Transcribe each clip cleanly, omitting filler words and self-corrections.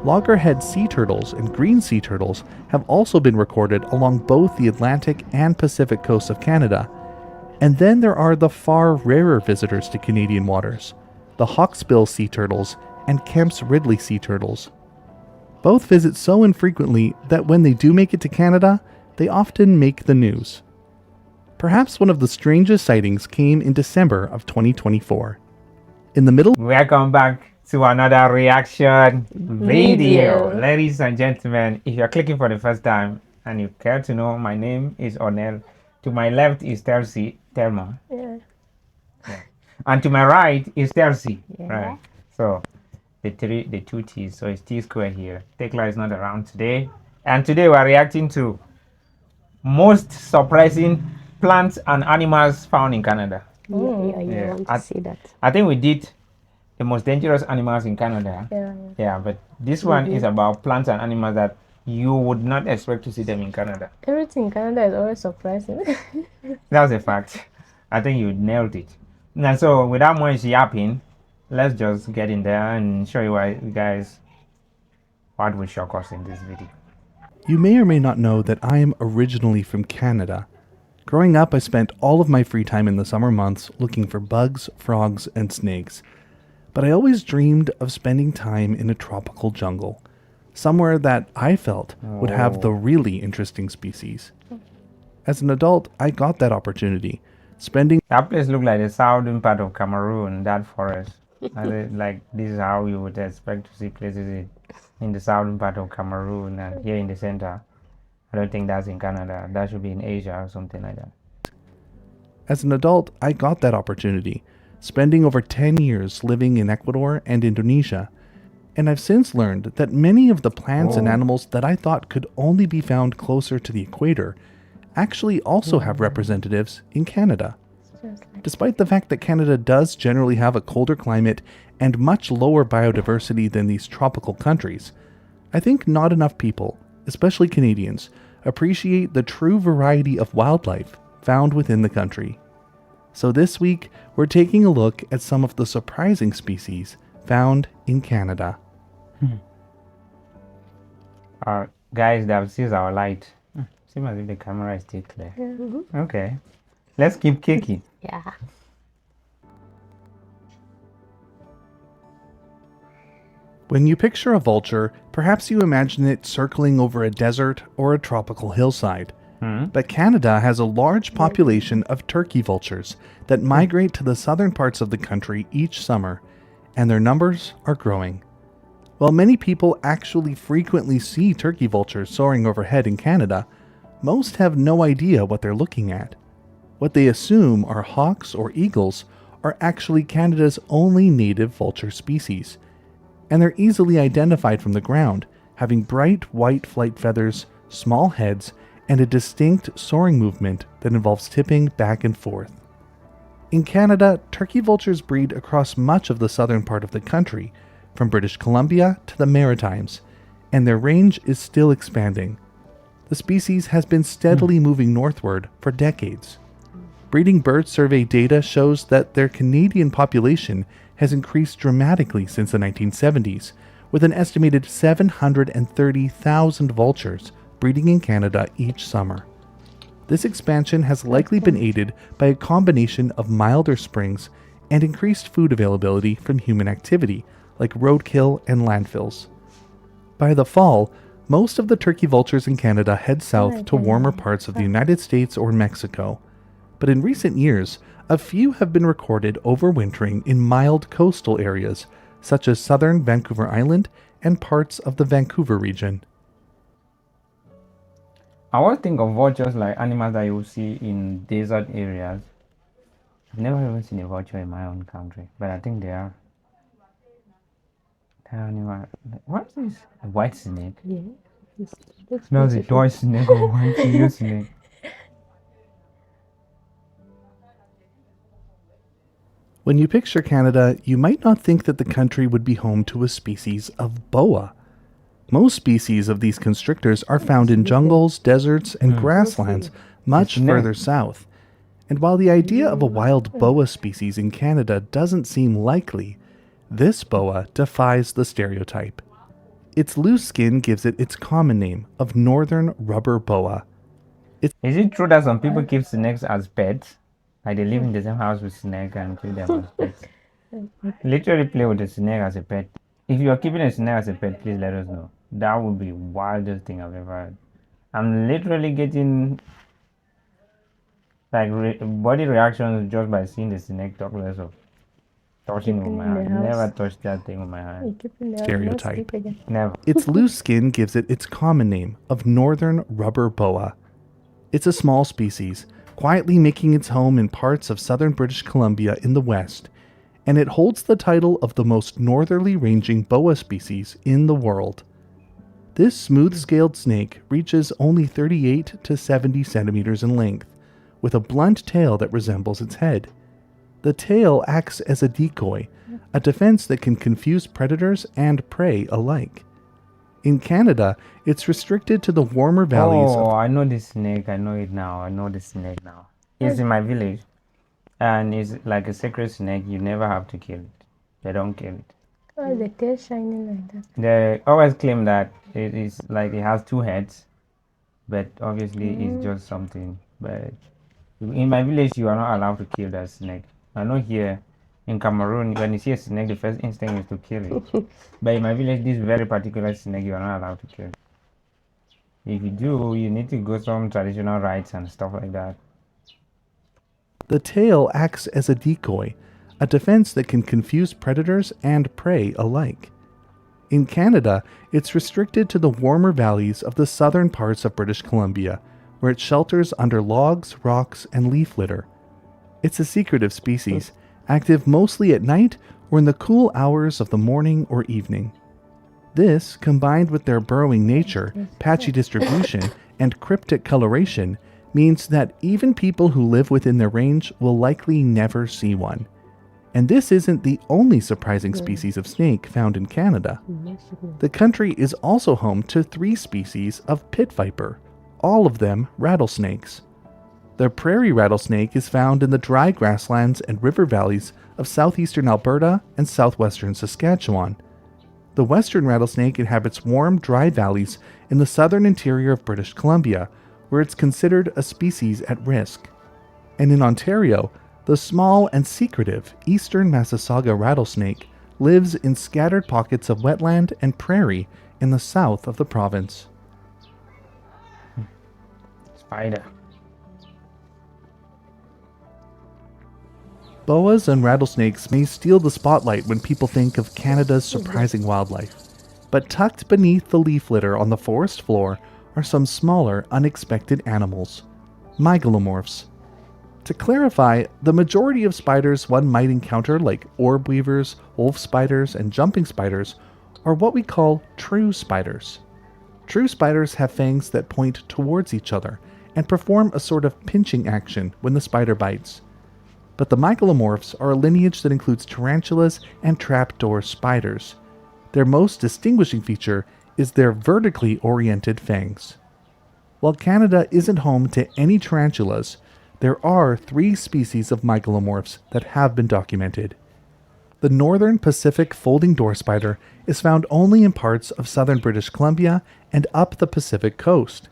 Loggerhead sea turtles and green sea turtles have also been recorded along both the Atlantic and Pacific coasts of Canada. And then there are the far rarer visitors to Canadian waters, the hawksbill sea turtles and Kemp's Ridley sea turtles. Both visit so infrequently that when they do make it to Canada, they often make the news. Perhaps one of the strangest sightings came in December of 2024. In the middle Welcome back to another reaction video. Ladies and gentlemen, if you're clicking for the first time and you care to know, my name is Onel. To my left is Thelma. Yeah. And to my right is Tercy. Yeah. Right. So the two T's. So it's T square here. Tekla is not around today. And today we're reacting to most surprising plants and animals found in Canada. Yeah, you want to see that. I think we did the most dangerous animals in Canada. Yeah, but this one is about plants and animals that you would not expect to see them in Canada. Everything in Canada is always surprising. That's a fact. I think you nailed it. And so without much yapping, let's just get in there and show you guys what will shock us in this video. You may or may not know that I am originally from Canada. Growing up, I spent all of my free time in the summer months looking for bugs, frogs, and snakes. But I always dreamed of spending time in a tropical jungle, somewhere that I felt would have the really interesting species. As an adult, I got that opportunity, spending... That place looked like the southern part of Cameroon, that forest. Like this is how you would expect to see places in the southern part of Cameroon and here in the center. I don't think that's in Canada. That should be in Asia or something like that. As an adult, I got that opportunity, spending over 10 years living in Ecuador and Indonesia. And I've since learned that many of the plants and animals that I thought could only be found closer to the equator actually also have representatives in Canada. Despite the fact that Canada does generally have a colder climate and much lower biodiversity than these tropical countries, I think not enough people, especially Canadians, appreciate the true variety of wildlife found within the country. So this week, we're taking a look at some of the surprising species found in Canada. Guys, that is our light. Seems as if the camera is still clear. Okay, let's keep kicking. Yeah. When you picture a vulture, perhaps you imagine it circling over a desert or a tropical hillside. But Canada has a large population of turkey vultures that migrate to the southern parts of the country each summer, and their numbers are growing. While many people actually frequently see turkey vultures soaring overhead in Canada, most have no idea what they're looking at. What they assume are hawks or eagles are actually Canada's only native vulture species, and they're easily identified from the ground, having bright white flight feathers, small heads, and a distinct soaring movement that involves tipping back and forth. In Canada, turkey vultures breed across much of the southern part of the country, from British Columbia to the Maritimes, and their range is still expanding. The species has been steadily moving northward for decades. Breeding bird survey data shows that their Canadian population has increased dramatically since the 1970s, with an estimated 730,000 vultures breeding in Canada each summer. This expansion has likely been aided by a combination of milder springs and increased food availability from human activity, like roadkill and landfills. By the fall, most of the turkey vultures in Canada head south to warmer parts of the United States or Mexico. But in recent years, a few have been recorded overwintering in mild coastal areas, such as southern Vancouver Island and parts of the Vancouver region. I always think of vultures like animals that you see in desert areas. I've never even seen a vulture in my own country, but I think they are. Animal. What is this? A white snake? Yeah. No, the toy snake or white snake. When you picture Canada, you might not think that the country would be home to a species of boa. Most species of these constrictors are found in jungles, deserts, and grasslands much further south. And while the idea of a wild boa species in Canada doesn't seem likely, this boa defies the stereotype. Its loose skin gives it its common name of northern rubber boa. Is it true that some people keep snakes as pets? Like they live in the same house with snake and treat them as pets? Literally play with a snake as a pet. If you are keeping a snake as a pet, please let us know. That would be the wildest thing I've ever heard. I'm literally getting like body reactions just by seeing the snake, talk less of touching it with my hand. Never touch that thing with my hand. Stereotype. Never. Its loose skin gives it its common name of northern rubber boa. It's a small species, quietly making its home in parts of southern British Columbia in the west, and it holds the title of the most northerly ranging boa species in the world. This smooth-scaled snake reaches only 38 to 70 centimeters in length, with a blunt tail that resembles its head. The tail acts as a decoy, a defense that can confuse predators and prey alike. In Canada, it's restricted to the warmer valleys Oh, of I know this snake. I know it now. I know the snake now. It's in my village, and it's like a sacred snake. You never have to kill it. They don't kill it. Oh, the tail shining like that. They always claim that it is like it has two heads, but obviously it's just something. But in my village, you are not allowed to kill that snake. I know here in Cameroon, when you see a snake, the first instinct is to kill it. But in my village, this very particular snake, you are not allowed to kill. If you do, you need to go some traditional rites and stuff like that. The tail acts as a decoy, a defense that can confuse predators and prey alike. In Canada, it's restricted to the warmer valleys of the southern parts of British Columbia, where it shelters under logs, rocks, and leaf litter. It's a secretive species, active mostly at night or in the cool hours of the morning or evening. This, combined with their burrowing nature, patchy distribution, and cryptic coloration, means that even people who live within their range will likely never see one. And this isn't the only surprising species of snake found in Canada. The country is also home to 3 species of pit viper, all of them rattlesnakes. The prairie rattlesnake is found in the dry grasslands and river valleys of southeastern Alberta and southwestern Saskatchewan. The western rattlesnake inhabits warm, dry valleys in the southern interior of British Columbia, where it's considered a species at risk. And in Ontario, the small and secretive eastern Massasauga rattlesnake lives in scattered pockets of wetland and prairie in the south of the province. Spider. Boas and rattlesnakes may steal the spotlight when people think of Canada's surprising wildlife, but tucked beneath the leaf litter on the forest floor are some smaller, unexpected animals, mygalomorphs. To clarify, the majority of spiders one might encounter, like orb weavers, wolf spiders, and jumping spiders, are what we call true spiders. True spiders have fangs that point towards each other and perform a sort of pinching action when the spider bites. But the mygalomorphs are a lineage that includes tarantulas and trapdoor spiders. Their most distinguishing feature is their vertically oriented fangs. While Canada isn't home to any tarantulas, there are 3 species of mygalomorphs that have been documented. The northern Pacific folding door spider is found only in parts of southern British Columbia and up the Pacific coast.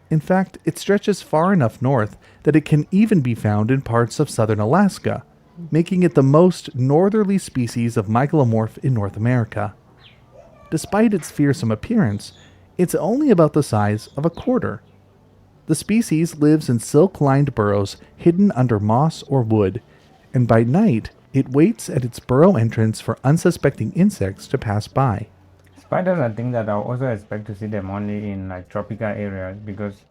In fact, it stretches far enough north that it can even be found in parts of southern Alaska, making it the most northerly species of mygalomorph in North America. Despite its fearsome appearance, it's only about the size of a quarter. The species lives in silk-lined burrows hidden under moss or wood, and by night it waits at its burrow entrance for unsuspecting insects to pass by. Spiders are things that I also expect to see them only in like tropical areas because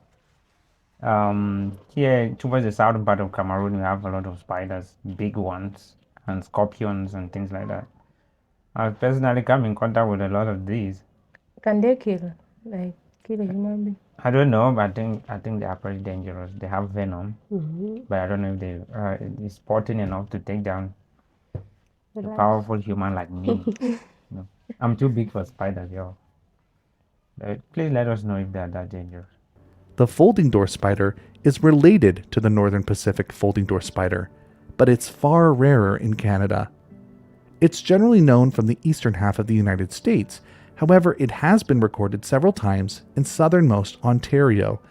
here towards the southern part of Cameroon we have a lot of spiders, big ones, and scorpions and things like that. I've personally come in contact with a lot of these. Can they kill a human being? I don't know, but I think they are pretty dangerous. They have venom, but I don't know if they is potent enough to take down a powerful human like me. No. I'm too big for spiders, yo. Please let us know if they are that dangerous. The folding door spider is related to the northern Pacific folding door spider, but it's far rarer in Canada. It's generally known from the eastern half of the United States, However, it has been recorded several times in southernmost Ontario,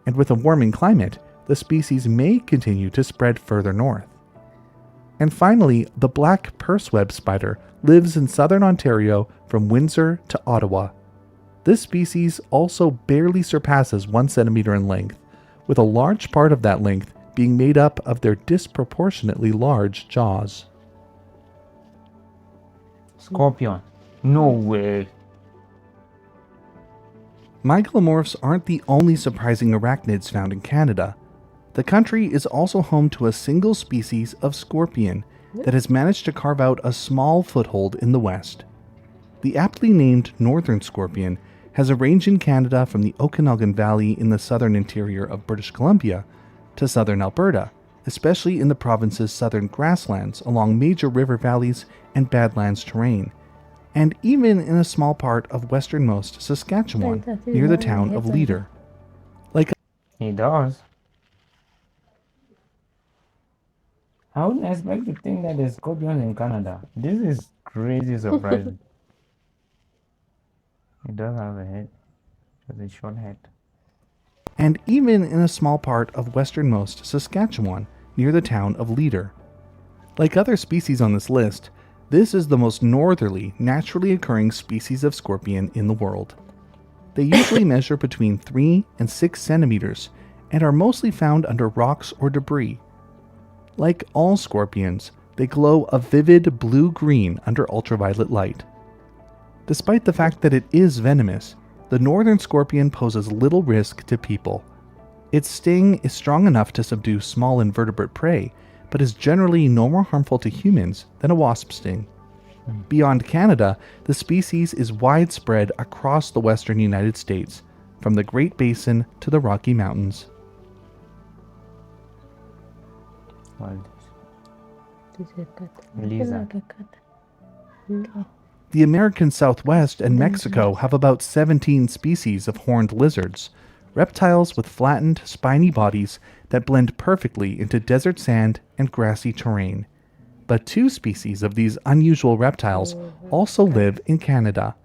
and with a warming climate, the species may continue to spread further north. And finally, the black purseweb spider lives in southern Ontario from Windsor to Ottawa. This species also barely surpasses 1 centimeter in length, with a large part of that length being made up of their disproportionately large jaws. Scorpion. No way. Mygalomorphs aren't the only surprising arachnids found in Canada. The country is also home to a single species of scorpion that has managed to carve out a small foothold in the West. The aptly named northern scorpion has a range in Canada from the Okanagan Valley in the southern interior of British Columbia to southern Alberta, especially in the province's southern grasslands along major river valleys and badlands terrain, and even in a small part of westernmost Saskatchewan near the town of Leader. Like He does. I wouldn't expect to think that there's scorpions in Canada. This is crazy surprising. It does have a head. With a short head. and even in a small part of westernmost Saskatchewan near the town of Leader. Like other species on this list, this is the most northerly, naturally occurring species of scorpion in the world. They usually measure between 3 and 6 centimeters and are mostly found under rocks or debris. Like all scorpions, they glow a vivid blue-green under ultraviolet light. Despite the fact that it is venomous, the northern scorpion poses little risk to people. Its sting is strong enough to subdue small invertebrate prey, but is generally no more harmful to humans than a wasp sting. Beyond Canada, the species is widespread across the western United States, from the Great Basin to the Rocky Mountains. Well, This is a cat. lizard. Like a cat. Okay. The American Southwest and Mexico have about 17 species of horned lizards, reptiles with flattened, spiny bodies that blend perfectly into desert sand and grassy terrain. But 2 species of these unusual reptiles also live in Canada,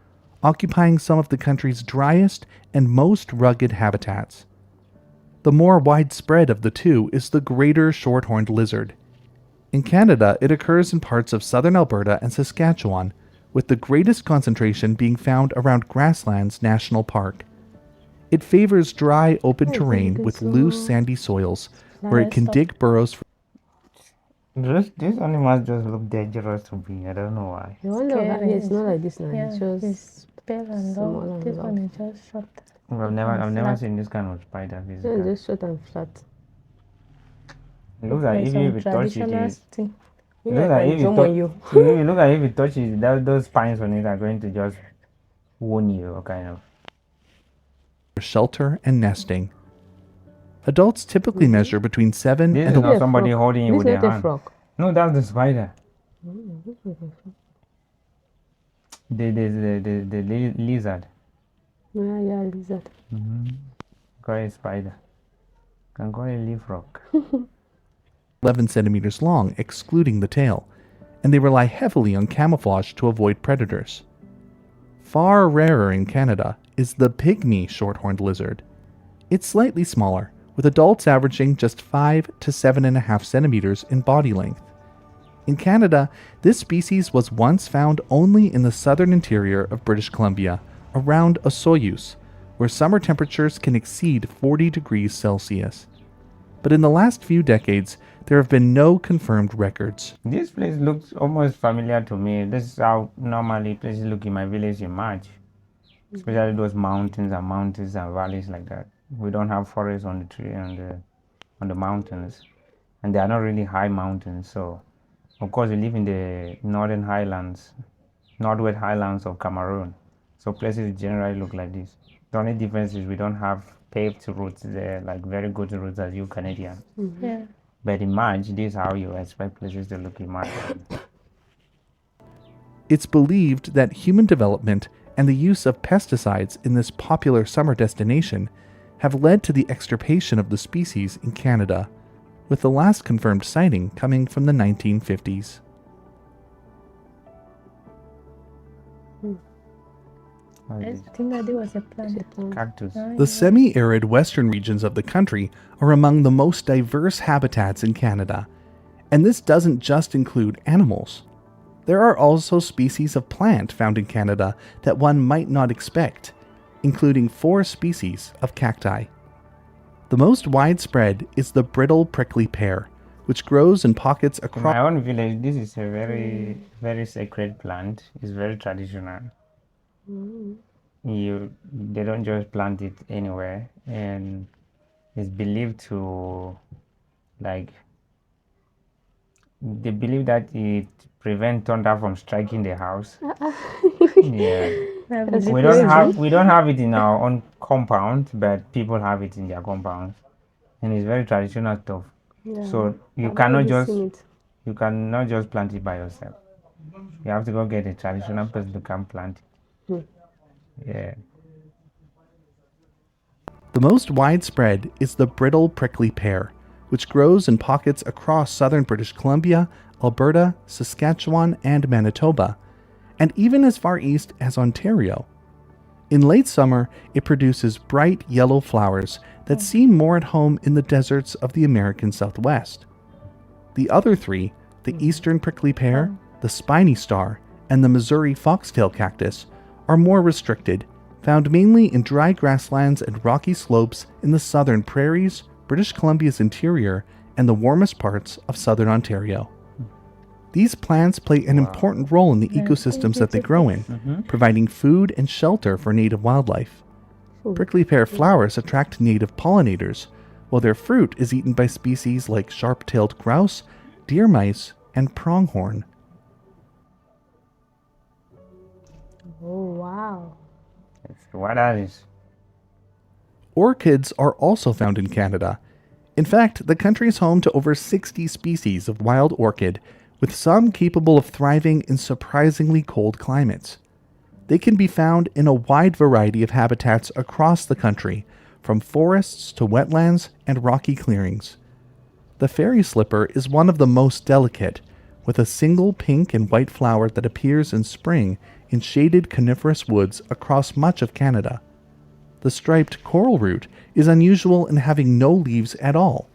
occupying some of the country's driest and most rugged habitats. The more widespread of the 2 is the greater short-horned lizard. In Canada, it occurs in parts of southern Alberta and Saskatchewan, with the greatest concentration being found around Grasslands National Park. It favors dry, open terrain with loose, sandy soils, where it can dig burrows for These animals just look dangerous to me. I don't know why. The one that Scary. it's not like this now. Yeah, It's just it's pale and small long. and This long. one is just short. I've never flat. seen this kind of spider yeah, physically. just short and flat. It looks like Like even some if you touch it, traditional it thing. It looks like if you jump touch, on you. you look like if you touch it, those spines on it are going to just wound you, kind of. shelter and nesting. Adults typically measure between 7 This and is not a somebody frog. holding you This with is their not a hand. frog. No, that's the spider. This is a frog. The lizard. Yeah, lizard. Call it spider. Can call it leaf frog. 11 centimeters long, excluding the tail, and they rely heavily on camouflage to avoid predators. Far rarer in Canada is the pygmy short-horned lizard. It's slightly smaller, with adults averaging just 5 to 7.5 centimeters in body length. In Canada, this species was once found only in the southern interior of British Columbia, around Osoyoos, where summer temperatures can exceed 40 degrees Celsius. But in the last few decades, there have been no confirmed records. This place looks almost familiar to me. This is how normally places look in my village in March. Especially those mountains and valleys like that. We don't have forests on the tree and on the mountains, and they are not really high mountains. So, of course, we live in the northern highlands, northwest highlands of Cameroon. So places generally look like this. The only difference is we don't have paved roads there, like very good roads as you Canadians. Yeah. But in March, this is how you expect places to look in March. It's believed that human development and the use of pesticides in this popular summer destination have led to the extirpation of the species in Canada, with the last confirmed sighting coming from the 1950s. What I is it? think that it was a plant. Cactus. The semi-arid western regions of the country are among the most diverse habitats in Canada. And this doesn't just include animals. There are also species of plant found in Canada that one might not expect, including 4 species of cacti. The most widespread is the brittle prickly pear, which grows in pockets In across my own village, this is a very, very sacred plant. It's very traditional. They don't just plant it anywhere, and it's believed to, like, they believe that it prevents thunder from striking the house. Yeah. We don't have it in our own compound, but people have it in their compounds, and it's very traditional stuff. So you cannot just plant it by yourself. You have to go get a traditional person to come plant it. Yeah. The most widespread is the brittle prickly pear, which grows in pockets across southern British Columbia, Alberta, Saskatchewan, and Manitoba, and even as far east as Ontario. In late summer, it produces bright yellow flowers that seem more at home in the deserts of the American Southwest. The other 3, the eastern prickly pear, the spiny star, and the Missouri foxtail cactus, are more restricted, found mainly in dry grasslands and rocky slopes in the southern prairies, British Columbia's interior, and the warmest parts of southern Ontario. These plants play an important role in the ecosystems that they grow in, providing food and shelter for native wildlife. Prickly pear flowers attract native pollinators, while their fruit is eaten by species like sharp-tailed grouse, deer mice, and pronghorn. Oh, wow. What are these? Orchids are also found in Canada. In fact, the country is home to over 60 species of wild orchid, with some capable of thriving in surprisingly cold climates. They can be found in a wide variety of habitats across the country, from forests to wetlands and rocky clearings. The fairy slipper is one of the most delicate, with a single pink and white flower that appears in spring in shaded coniferous woods across much of Canada. The striped coral root is unusual in having no leaves at all,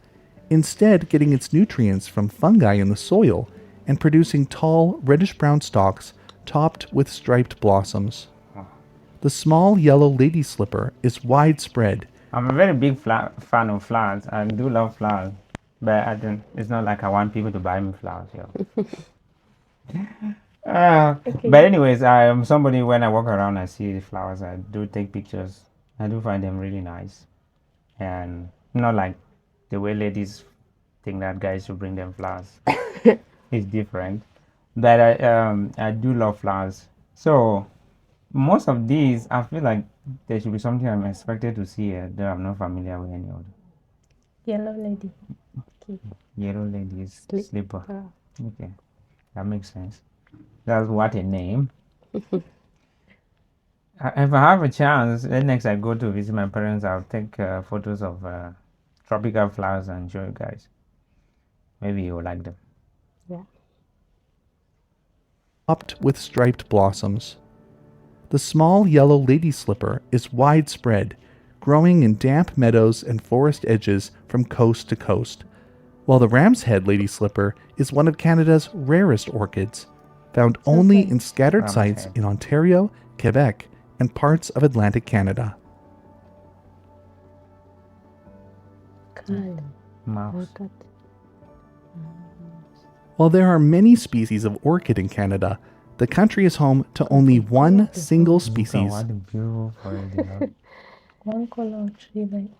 instead getting its nutrients from fungi in the soil and producing tall reddish-brown stalks topped with striped blossoms. The small yellow lady slipper is widespread. I'm a very big fan of flowers. I do love flowers, but it's not like I want people to buy me flowers. But anyways, I am somebody, when I walk around, I see the flowers, I do take pictures. I do find them really nice, and not like the way ladies think that guys should bring them flowers. It's different, but I do love flowers. So most of these, I feel like there should be something I'm expected to see here, though I'm not familiar with any of them. Yellow lady. Yellow lady is slipper. Okay, that makes sense. That's what a name. If I have a chance, then next I go to visit my parents, I'll take photos of tropical flowers and show you guys. Maybe you'll like them. Yeah. Topped with striped blossoms. The small yellow lady slipper is widespread, growing in damp meadows and forest edges from coast to coast, while the ram's head lady slipper is one of Canada's rarest orchids, found only in scattered sites in Ontario, Quebec, and parts of Atlantic Canada. Mouse. While there are many species of orchid in Canada, the country is home to only one single species. What a beautiful forest they have. One color tree, like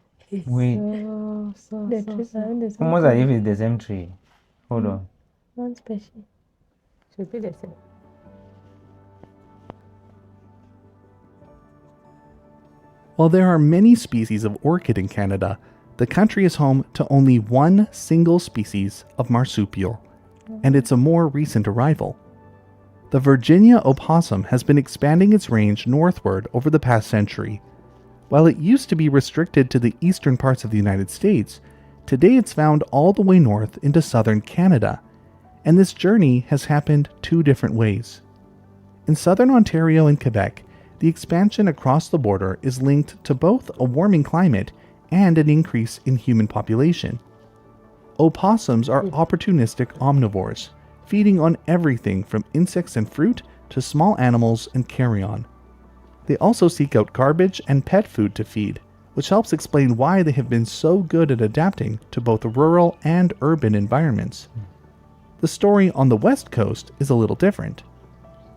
Wait, the trees are the same. almost as if it's the same tree. Hold on. One species. Should be the same. While there are many species of orchid in Canada, the country is home to only one single species of marsupial, and it's a more recent arrival. The Virginia opossum has been expanding its range northward over the past century. While it used to be restricted to the eastern parts of the United States, today it's found all the way north into southern Canada, and this journey has happened 2 different ways. In southern Ontario and Quebec, the expansion across the border is linked to both a warming climate and an increase in human population. Opossums are opportunistic omnivores, feeding on everything from insects and fruit to small animals and carrion. They also seek out garbage and pet food to feed, which helps explain why they have been so good at adapting to both rural and urban environments. The story on the West Coast is a little different.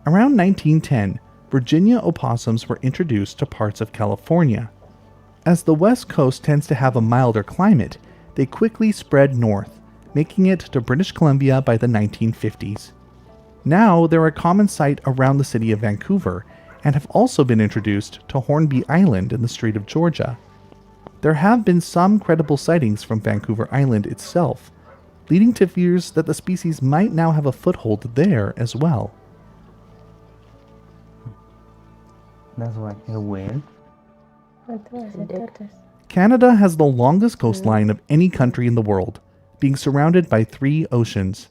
Around 1910, Virginia opossums were introduced to parts of California. As the West Coast tends to have a milder climate, they quickly spread north, making it to British Columbia by the 1950s. Now they're a common sight around the city of Vancouver and have also been introduced to Hornby Island in the Strait of Georgia. There have been some credible sightings from Vancouver Island itself, leading to fears that the species might now have a foothold there as well. That's what, a whale? I thought I said tortoise. Canada has the longest coastline of any country in the world, being surrounded by 3 oceans.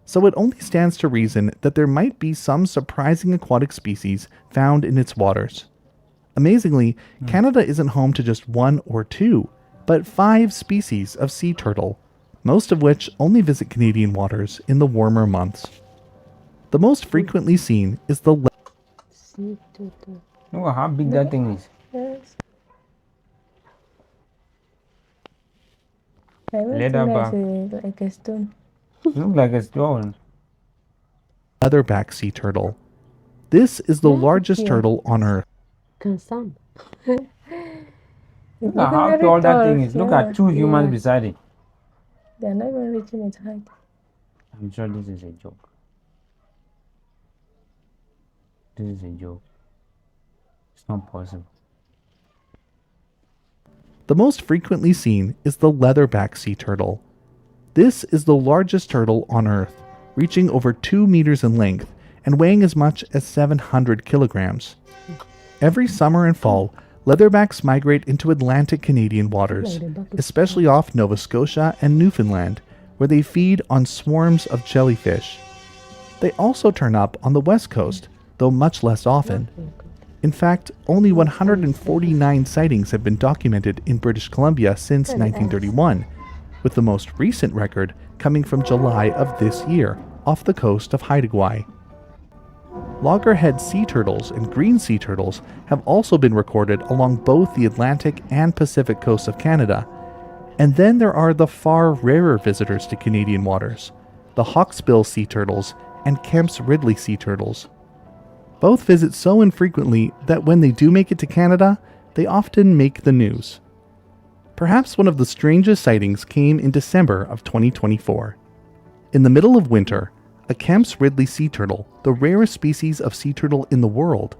So it only stands to reason that there might be some surprising aquatic species found in its waters. Amazingly, Canada isn't home to just 1 or 2, but 5 species of sea turtle, most of which only visit Canadian waters in the warmer months. The most frequently seen is the Sea turtle. Look at how big that thing is. Yes. I don't think Leatherback. like a stone. Look like a stone. leatherback sea turtle. This is the Yeah, largest yeah. turtle on Earth. Can some. Look at how tall that thing is. Look at 2 humans Yeah. beside it. They're not even reaching its height. I'm sure this is a joke. This is a joke. It's not possible. The most frequently seen is the leatherback sea turtle. This is the largest turtle on Earth, reaching over 2 meters in length and weighing as much as 700 kilograms. Every summer and fall, leatherbacks migrate into Atlantic Canadian waters, especially off Nova Scotia and Newfoundland, where they feed on swarms of jellyfish. They also turn up on the West Coast, though much less often. In fact, only 149 sightings have been documented in British Columbia since 1931, with the most recent record coming from July of this year, off the coast of Haida. Loggerhead sea turtles and green sea turtles have also been recorded along both the Atlantic and Pacific coasts of Canada. And then there are the far rarer visitors to Canadian waters, the hawksbill sea turtles and Kemp's Ridley sea turtles. Both visit so infrequently that when they do make it to Canada, they often make the news. Perhaps one of the strangest sightings came in December of 2024. In the middle of winter, a Kemp's Ridley sea turtle, the rarest species of sea turtle in the world,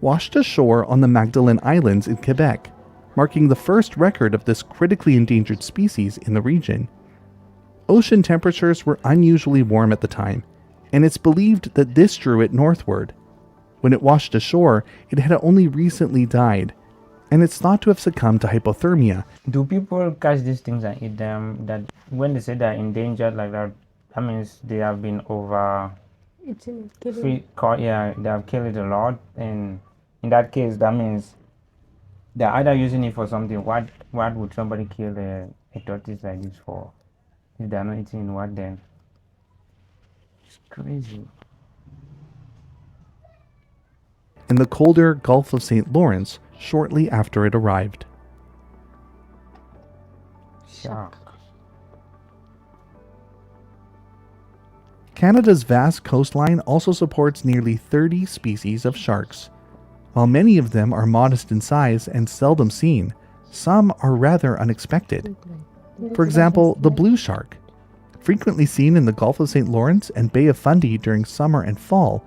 washed ashore on the Magdalen Islands in Quebec, marking the first record of this critically endangered species in the region. Ocean temperatures were unusually warm at the time, and it's believed that this drew it northward. When it washed ashore, it had only recently died, and it's thought to have succumbed to hypothermia. Do people catch these things and eat them? That when they say they're endangered like that, that means they have been over It's in killing. yeah, they have killed it a lot, and in that case that means they're either using it for something. What would somebody kill a tortoise like this for? If they're not eating what then? It's crazy. In the colder Gulf of St. Lawrence shortly after it arrived. Shark. Canada's vast coastline also supports nearly 30 species of sharks. While many of them are modest in size and seldom seen, some are rather unexpected. For example, the blue shark. Frequently seen in the Gulf of St. Lawrence and Bay of Fundy during summer and fall,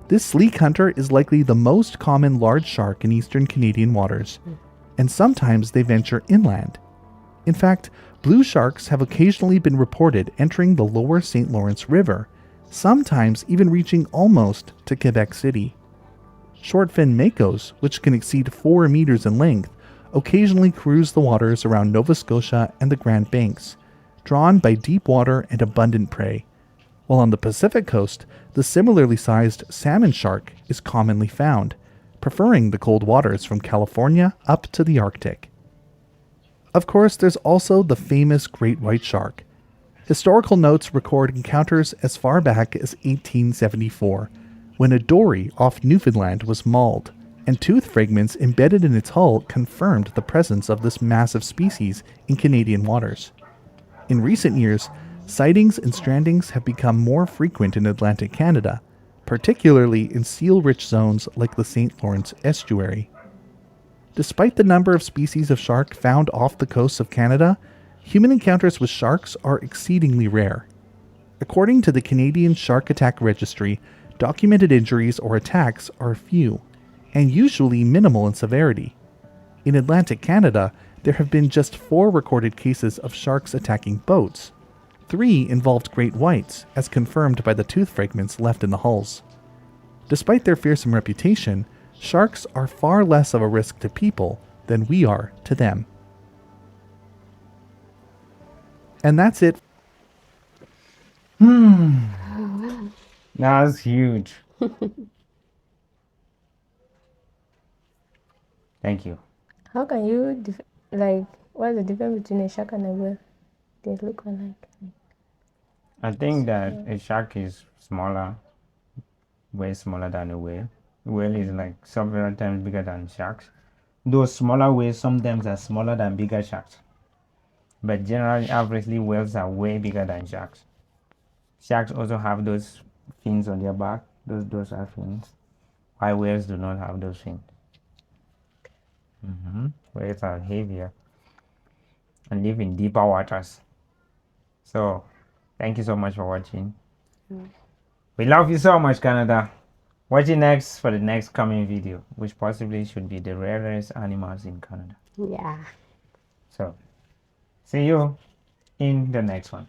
this sleek hunter is likely the most common large shark in eastern Canadian waters, and sometimes they venture inland. In fact, blue sharks have occasionally been reported entering the lower St. Lawrence River, sometimes even reaching almost to Quebec City. Short-fin makos, which can exceed 4 meters in length, occasionally cruise the waters around Nova Scotia and the Grand Banks, drawn by deep water and abundant prey. While on the Pacific coast, the similarly sized salmon shark is commonly found, preferring the cold waters from California up to the Arctic. Of course, there's also the famous great white shark. Historical notes record encounters as far back as 1874, when a dory off Newfoundland was mauled, and tooth fragments embedded in its hull confirmed the presence of this massive species in Canadian waters. In recent years, sightings and strandings have become more frequent in Atlantic Canada, particularly in seal-rich zones like the St. Lawrence estuary. Despite the number of species of shark found off the coasts of Canada, human encounters with sharks are exceedingly rare. According to the Canadian Shark Attack Registry, documented injuries or attacks are few, and usually minimal in severity. In Atlantic Canada, there have been just 4 recorded cases of sharks attacking boats. 3 involved great whites, as confirmed by the tooth fragments left in the hulls. Despite their fearsome reputation, sharks are far less of a risk to people than we are to them. And that's it. That's huge. Thank you. How can you what's the difference between a shark and a whale? They look alike. I think that a shark is smaller, way smaller than a whale. Whale is like several times bigger than sharks. Those smaller whales sometimes are smaller than bigger sharks. But generally, averagely, whales are way bigger than sharks. Sharks also have those fins on their back. Those are fins. While whales do not have those fins. Whales are heavier and live in deeper waters. So, thank you so much for watching. We love you so much, Canada. Watch it next for the next coming video, which possibly should be the rarest animals in Canada. Yeah. So, see you in the next one.